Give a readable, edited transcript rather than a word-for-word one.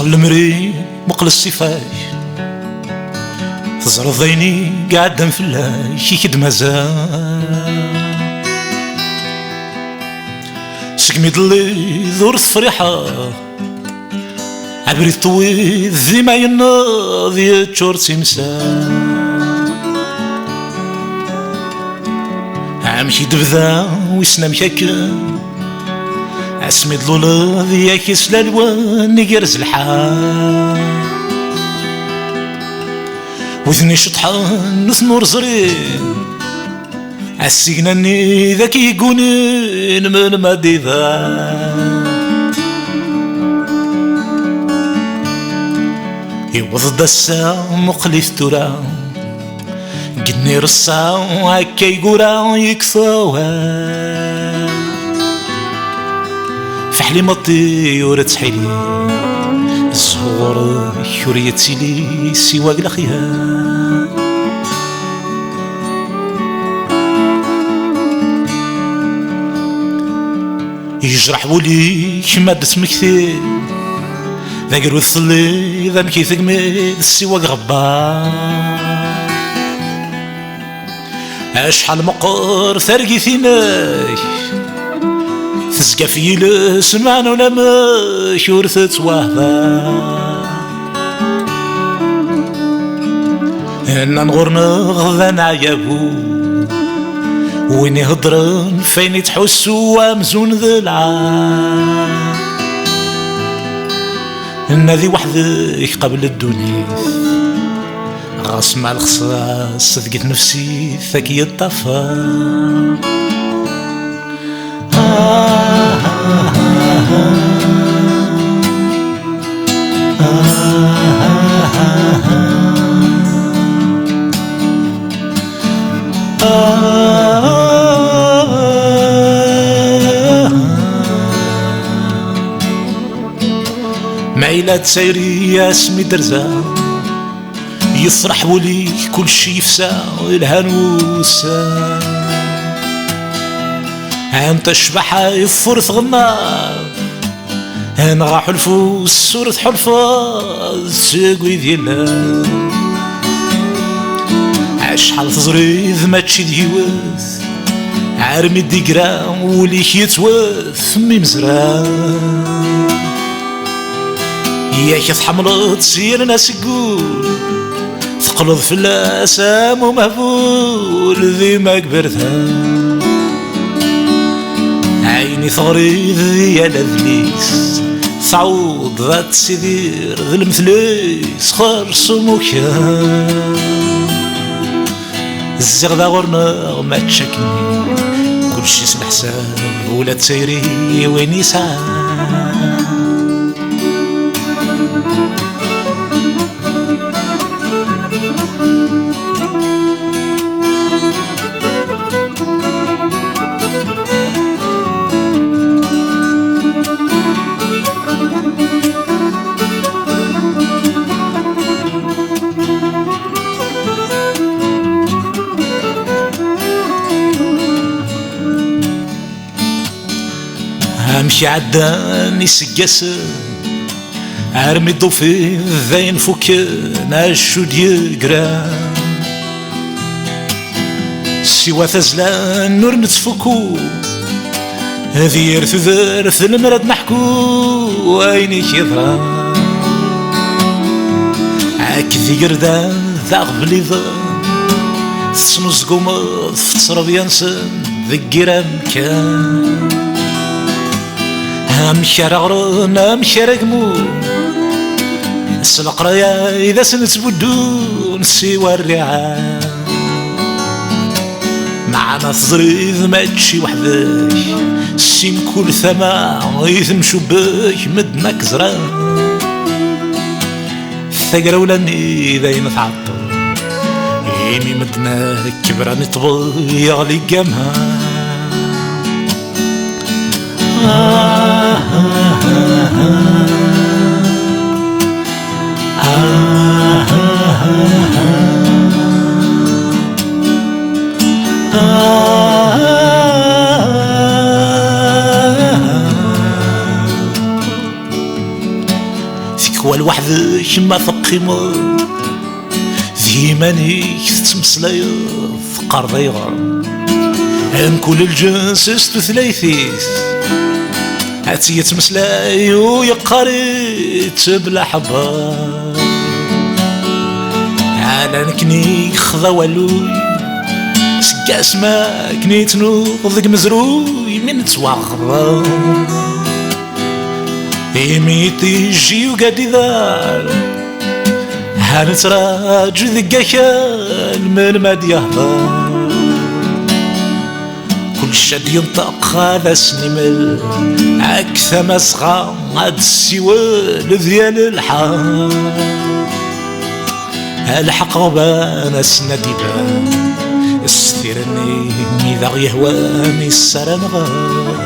تشغل المري مقل الصفاي تزرد ذيني قاعد نفلاش يكد مازال سقمي ضلي ذور الفريحة عبري طويل ذي ما يناض يتشور تمثال عمشي دبذا ويسنا مشاكل اسمي ضلولا ذيك يسلالوان يقرز الحال وذني شطحان نور زرين عالسيقناني ذاك يقونين من مادي ذا يوضد الساعة مقلف تورا قدني رصا هكا يقورا يكفاوها فحلي مطيورة تحيلي الزهور حريتي لي سواق الخيال يجرح ولي مادة مكثير ذاك الوثلي ذا مكي ثقميد سواق غبار اشحال مقر ثرقي ثيناي تزقى في لسمان ولا ماش ورثت وهبا انا نغورنا غضان عيابو وين يهضرن فين يتحسوا ومزون ذي العام نادي وحدك قبل الدنيا غاص مع الخصاص ثقيت نفسي ثكي الطفا معيلة سيري يا اسمي درزا يصرح ولي كل شي يفسا الهانوسا انت الشبحة يفرث غمار انا غا حلفو سورة حلفة ساقوي ديالها عشحال تزريد ماتشي ديواث عارمي ديقرا وليك يتواث مي مزران ياك تحملت سير ناس يقول تقلض في الاسام ومهبول ذي ما كبرتها عيني ثغريد ديال ابليس تعوض ذات سيدير ذي المثليس خرصو مكان الزغدا غورنا ما تشكني كلشي سمح حساب ولا تسيري وين يسعى امشي عدان يسقاس ارمي الضوفي ذاين فوكان عشو ديقرا سوا ثزلان نور نتفكو هذي يرث ذرث المراد نحكو عيني كيضرا عاك ذي قردان ذا غبلي ذا تسنوز قومض في تصرف ينسن ذي قرام كان امشي رغرون امشي رقمو القرايا اذا سنتبدون سوى الرعاة معنا تزريد ما تشي وحدك السيم كل ثما يثم شباك مدنك زران الثقرة ولاني ذاين تعطل يمي مدناك كبراني طبي يغلي قامها وحدك ما تقيمه ديمانيك تتمسلايض قرضيغا ان كل الجنس استثليثيث هاتي يتمسلاي ويقاريت بلا حبار على نكني خذا والوي سكاس ما كني تنوضك مزروي من تواغضا إيميتي جي وقادي ذار هنتراج ذقاكال من ماد يهضر كل شاد ينطق هذا سنمل أكثر مسغى هاد السوال ديال الحار الحق غبان اسنا ديبان استيرني إذا يهواني السرنغار